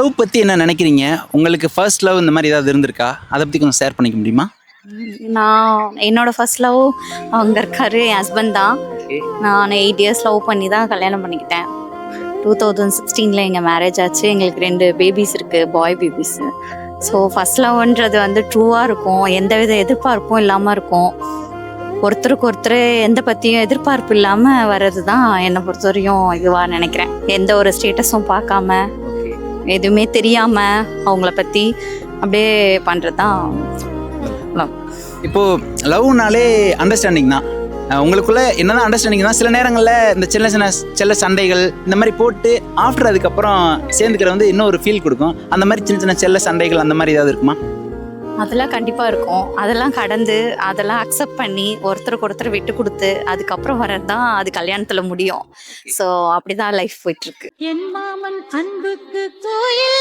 Love பற்றி என்ன நினைக்கிறீங்க? உங்களுக்கு ஃபர்ஸ்ட் லவ் இந்த மாதிரி ஏதாவது இருந்திருக்கா? அதை பற்றி கொஞ்சம் ஷேர் பண்ணிக்க முடியுமா? என்னோட ஃபர்ஸ்ட் லவ் அவங்க இருக்காரு, என் ஹஸ்பண்ட் தான். நான் 8 இயர்ஸ் லவ் பண்ணி தான் கல்யாணம் பண்ணிக்கிட்டேன். 2016 எங்கள் மேரேஜ் ஆச்சு. எங்களுக்கு 2 பேபிஸ் இருக்குது, பாய் பேபிஸ். ஸோ ஃபர்ஸ்ட் லவ்ன்றது வந்து ட்ரூவாக இருக்கும், எந்தவித எதிர்பார்ப்பும் இல்லாமல் இருக்கும். ஒருத்தருக்கு ஒருத்தர் எந்த பற்றியும் எதிர்பார்ப்பு இல்லாமல் வர்றது தான் என்னை பொறுத்தவரையும் இதுவாக நினைக்கிறேன். எந்த ஒரு ஸ்டேட்டஸும் பார்க்காம, எதுவுமே தெரியாமல் அவங்கள பற்றி அப்படியே பண்ணுறது தான் லவ். இப்போது லவ்னாலே அண்டர்ஸ்டாண்டிங் தான். உங்களுக்குள்ள என்னதான் அண்டர்ஸ்டாண்டிங் தான், சில நேரங்களில் இந்த சின்ன சண்டைகள் இந்த மாதிரி போட்டு ஆஃப்டர் அதுக்கப்புறம் சேர்ந்துக்கிற வந்து இன்னும் ஒரு ஃபீல் கொடுக்கும். அந்த மாதிரி சின்ன செல்ல சண்டைகள் அந்த மாதிரி ஏதாவது இருக்குமா? அதெல்லாம் கண்டிப்பாக இருக்கும். அதெல்லாம் கடந்து அதெல்லாம் அக்செப்ட் பண்ணி ஒருத்தருக்கு ஒருத்தர் விட்டு கொடுத்து அதுக்கப்புறம் வர்றது தான் அது கல்யாணத்தில் முடியும். ஸோ அப்படி தான் லைஃப் போயிட்டுருக்கு. என் மாமன் அன்புக்கு கோயில்